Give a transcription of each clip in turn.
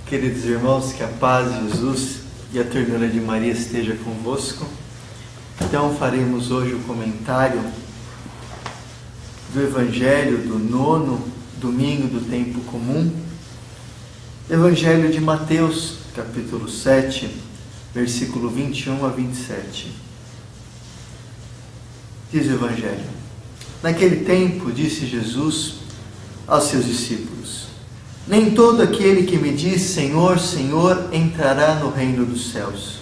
Queridos irmãos, que a paz de Jesus e a ternura de Maria esteja convosco. Então faremos hoje o comentário do Evangelho do 9º domingo do tempo comum, Evangelho de Mateus, capítulo 7, versículo 21 a 27. Diz o Evangelho: Naquele tempo disse Jesus aos seus discípulos: Nem todo aquele que me diz Senhor, Senhor entrará no reino dos céus,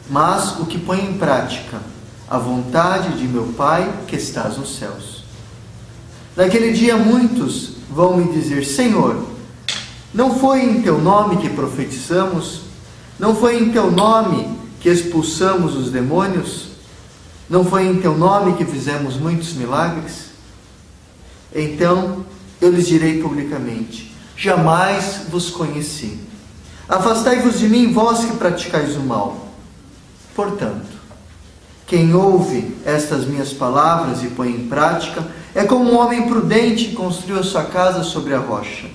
mas o que põe em prática a vontade de meu Pai que estás nos céus. Naquele dia muitos vão me dizer: Senhor, não foi em teu nome que profetizamos? Não foi em teu nome que expulsamos os demônios? Não foi em teu nome que fizemos muitos milagres? Então eu lhes direi publicamente: Jamais vos conheci. Afastai-vos de mim, vós que praticais o mal. Portanto, quem ouve estas minhas palavras e põe em prática é como um homem prudente que construiu a sua casa sobre a rocha.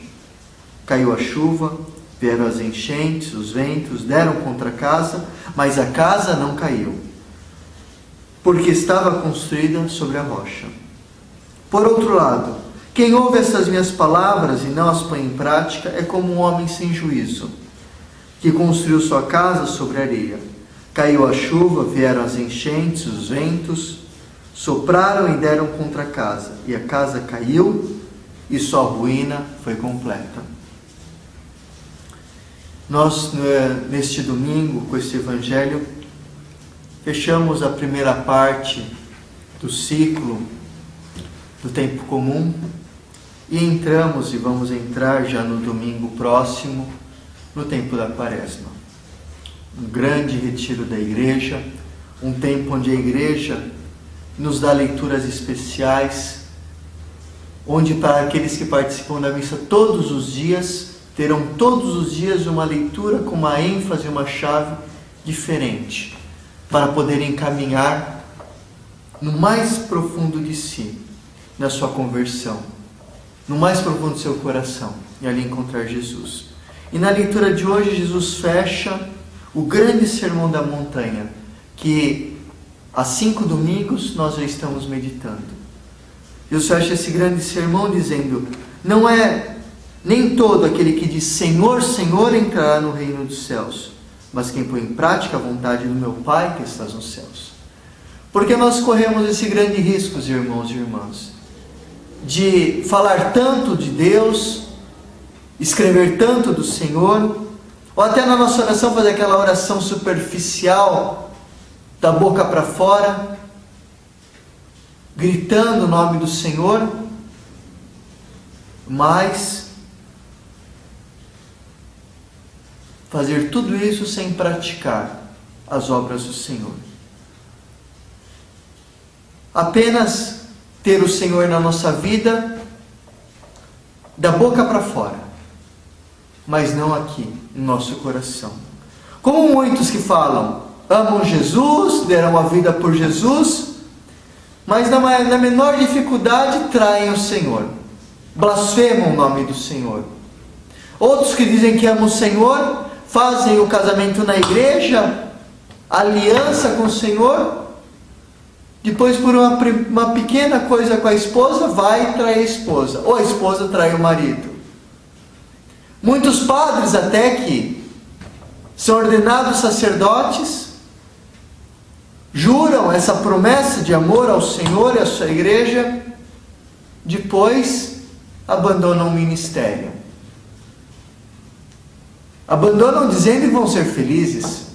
Caiu a chuva, vieram as enchentes, os ventos deram contra a casa, mas a casa não caiu, porque estava construída sobre a rocha. Por outro lado, quem ouve essas minhas palavras e não as põe em prática é como um homem sem juízo, que construiu sua casa sobre areia. Caiu a chuva, vieram as enchentes, os ventos, sopraram e deram contra a casa, e a casa caiu, e sua ruína foi completa. Nós, neste domingo, com este Evangelho, fechamos a primeira parte do ciclo do tempo comum e entramos e vamos entrar já no domingo próximo, no tempo da Quaresma. Um grande retiro da igreja, um tempo onde a igreja nos dá leituras especiais, onde para aqueles que participam da missa todos os dias, terão todos os dias uma leitura com uma ênfase, uma chave diferente, para poderem caminhar no mais profundo de si, na sua conversão, no mais profundo do seu coração, e ali encontrar Jesus. E na leitura de hoje, Jesus fecha o grande sermão da montanha, que há 5 domingos nós já estamos meditando. Jesus fecha esse grande sermão dizendo: não é nem todo aquele que diz Senhor, Senhor entrará no reino dos céus, mas quem põe em prática a vontade do meu Pai que estás nos céus. Porque nós corremos esse grande risco, irmãos e irmãs, de falar tanto de Deus, escrever tanto do Senhor, ou até na nossa oração fazer aquela oração superficial, da boca para fora, gritando o nome do Senhor, mas fazer tudo isso sem praticar as obras do Senhor. Apenas ter o Senhor na nossa vida, da boca para fora, mas não aqui, no nosso coração. Como muitos que falam, amam Jesus, deram a vida por Jesus, mas na menor dificuldade traem o Senhor, blasfemam o nome do Senhor. Outros que dizem que amam o Senhor, fazem o casamento na igreja, aliança com o Senhor, depois por uma pequena coisa com a esposa, vai trair a esposa, ou a esposa trai o marido. Muitos padres até que são ordenados sacerdotes, juram essa promessa de amor ao Senhor e à sua igreja, depois abandonam o ministério. Abandonam dizendo que vão ser felizes,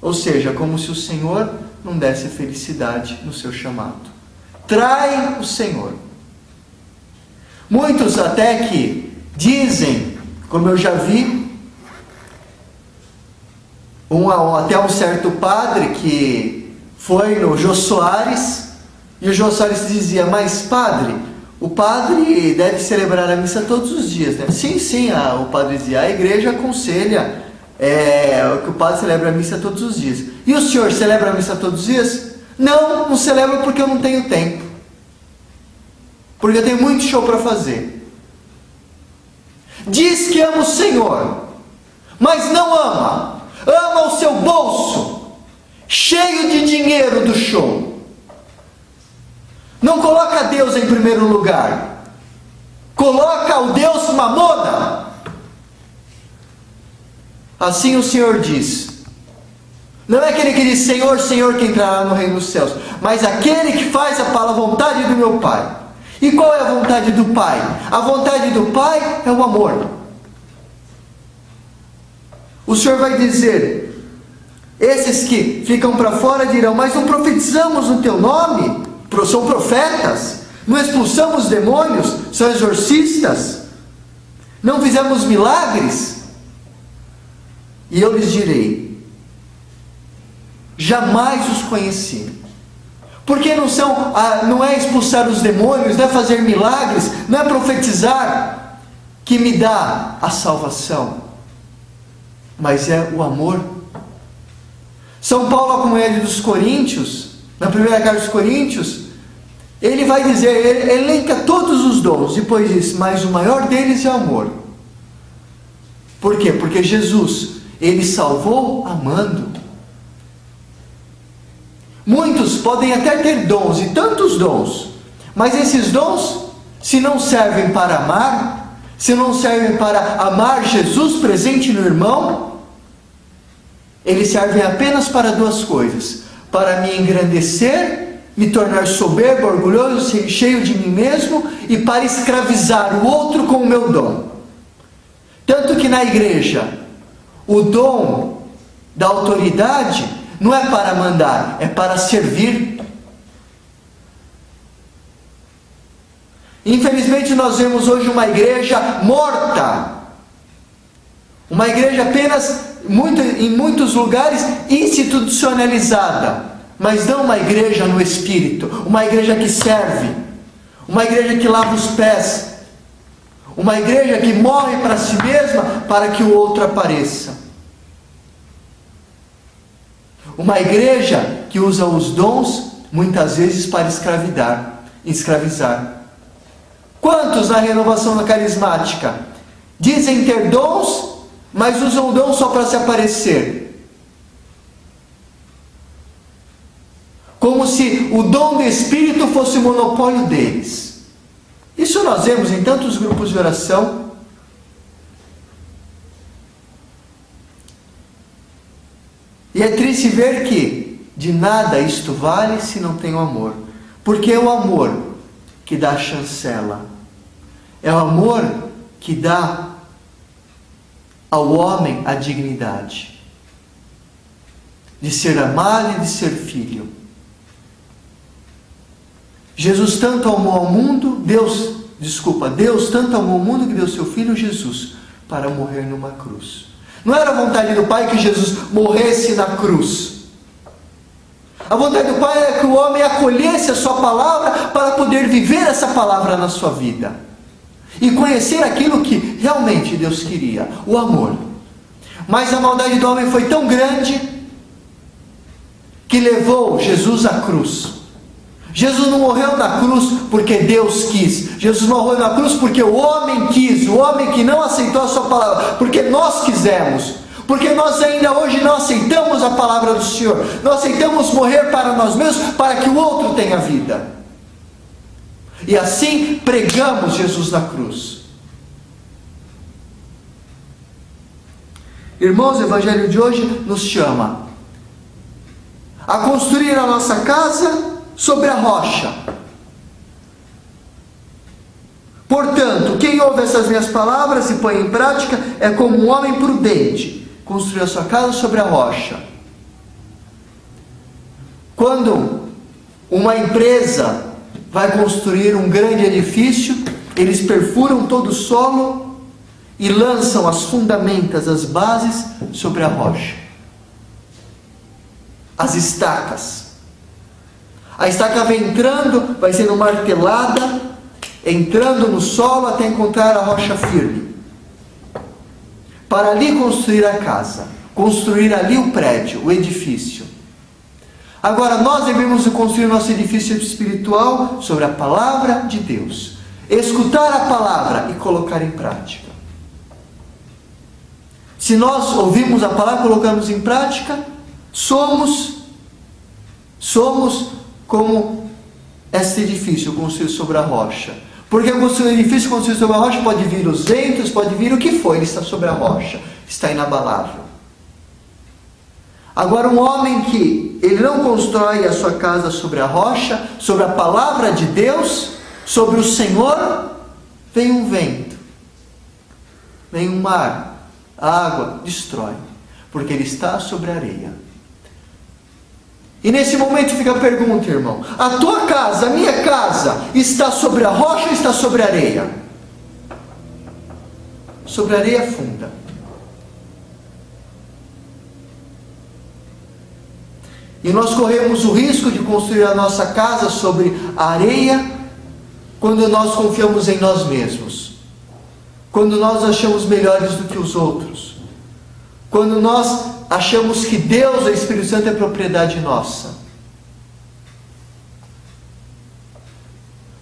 ou seja, como se o Senhor não desse felicidade no seu chamado. Traem o Senhor. Muitos até que dizem, como eu já vi, até um certo padre que foi no Jô Soares, e o Jô Soares dizia: mas padre, o padre deve celebrar a missa todos os dias, né? Sim, o padre dizia, a igreja aconselha que o padre celebra a missa todos os dias. E o senhor celebra a missa todos os dias? Não celebro porque eu não tenho tempo. Porque eu tenho muito show para fazer. Diz que ama o Senhor, mas não ama. Ama o seu bolso, cheio de dinheiro do show. Não coloca Deus em primeiro lugar. Coloca o Deus Mamona. Assim o Senhor diz. Não é aquele que diz Senhor, Senhor que entrará no reino dos céus, mas aquele que faz a vontade do meu Pai. E qual é a vontade do Pai? A vontade do Pai é o amor. O Senhor vai dizer, esses que ficam para fora dirão, mas não profetizamos no teu nome? São profetas? Não expulsamos demônios? São exorcistas? Não fizemos milagres? E eu lhes direi, jamais os conheci. Porque não é expulsar os demônios, não é fazer milagres, não é profetizar que me dá a salvação, mas é o amor. São Paulo, à comunidade dos Coríntios, na primeira carta dos Coríntios, ele vai dizer, ele elenca todos os dons, depois diz, mas o maior deles é o amor. Por quê? Porque Jesus, ele salvou amando. Muitos podem até ter dons, e tantos dons, mas esses dons, se não servem para amar, se não servem para amar Jesus presente no irmão, eles servem apenas para duas coisas: para me engrandecer, me tornar soberbo, orgulhoso, cheio de mim mesmo, e para escravizar o outro com o meu dom. Tanto que na igreja, o dom da autoridade não é para mandar, é para servir. Infelizmente nós vemos hoje uma igreja morta. Uma igreja apenas, em muitos lugares, institucionalizada. Mas não uma igreja no espírito. Uma igreja que serve. Uma igreja que lava os pés. Uma igreja que morre para si mesma para que o outro apareça. Uma igreja que usa os dons, muitas vezes, para escravizar. Quantos na renovação carismática dizem ter dons, mas usam o dom só para se aparecer? Como se o dom do Espírito fosse o monopólio deles. Isso nós vemos em tantos grupos de oração. E é triste ver que de nada isto vale se não tem o amor. Porque é o amor que dá a chancela. É o amor que dá ao homem a dignidade de ser amado e de ser filho. Jesus tanto amou ao mundo, Deus tanto amou o mundo que deu seu filho Jesus para morrer numa cruz. Não era a vontade do Pai que Jesus morresse na cruz. A vontade do Pai era que o homem acolhesse a sua palavra para poder viver essa palavra na sua vida. E conhecer aquilo que realmente Deus queria, o amor. Mas a maldade do homem foi tão grande que levou Jesus à cruz. Jesus não morreu na cruz porque Deus quis. Jesus morreu na cruz porque o homem quis. O homem que não aceitou a sua palavra. Porque nós quisemos. Porque nós ainda hoje não aceitamos a palavra do Senhor. Nós aceitamos morrer para nós mesmos, para que o outro tenha vida. E assim pregamos Jesus na cruz. Irmãos, o Evangelho de hoje nos chama a construir a nossa casa sobre a rocha. Portanto, quem ouve essas minhas palavras e põe em prática é como um homem prudente, construiu a sua casa sobre a rocha. Quando uma empresa vai construir um grande edifício, eles perfuram todo o solo e lançam as fundamentas, as bases sobre a rocha. As estacas. A estaca vai entrando, vai sendo martelada, entrando no solo até encontrar a rocha firme. Para ali construir a casa, construir ali o prédio, o edifício. Agora nós devemos construir nosso edifício espiritual sobre a palavra de Deus. Escutar a palavra e colocar em prática. Se nós ouvimos a palavra, colocamos em prática, somos como este edifício construído sobre a rocha. Porque o edifício construído sobre a rocha pode vir os ventos, pode vir o que for, ele está sobre a rocha, está inabalável. Agora, um homem que ele não constrói a sua casa sobre a rocha, sobre a palavra de Deus, sobre o Senhor, vem um vento, vem um mar, a água destrói, porque ele está sobre a areia. E nesse momento fica a pergunta, irmão: a tua casa, a minha casa, está sobre a rocha ou está sobre a areia? Sobre a areia funda. E nós corremos o risco de construir a nossa casa sobre a areia quando nós confiamos em nós mesmos, quando nós achamos melhores do que os outros, quando nós achamos que Deus, o Espírito Santo, é propriedade nossa,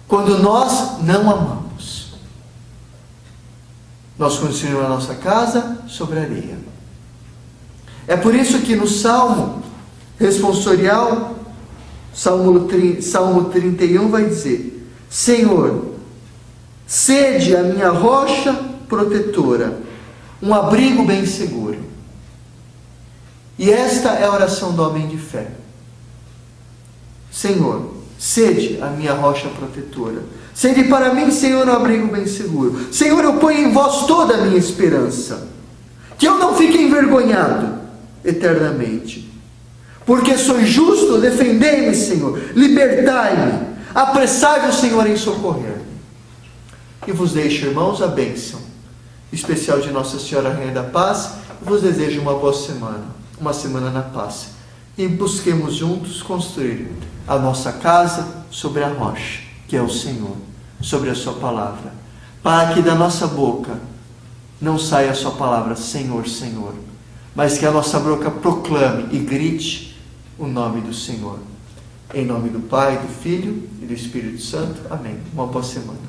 quando nós não amamos, nós construímos a nossa casa sobre a areia. É por isso que no Salmo responsorial, Salmo 31 vai dizer: Senhor, sede a minha rocha protetora, um abrigo bem seguro. E esta é a oração do homem de fé. Senhor, sede a minha rocha protetora. Sede para mim, Senhor, um abrigo bem seguro. Senhor, eu ponho em vós toda a minha esperança, que eu não fique envergonhado eternamente. Porque sois justo, defendei-me, Senhor, libertai-me, apressai-vos, Senhor, em socorrer-me. E vos deixo, irmãos, a bênção especial de Nossa Senhora Rainha da Paz, e vos desejo uma boa semana, uma semana na paz. E busquemos juntos construir a nossa casa sobre a rocha, que é o Senhor, sobre a sua palavra, para que da nossa boca não saia a sua palavra, Senhor, Senhor, mas que a nossa boca proclame e grite o nome do Senhor. Em nome do Pai, do Filho e do Espírito Santo. Amém. Uma boa semana.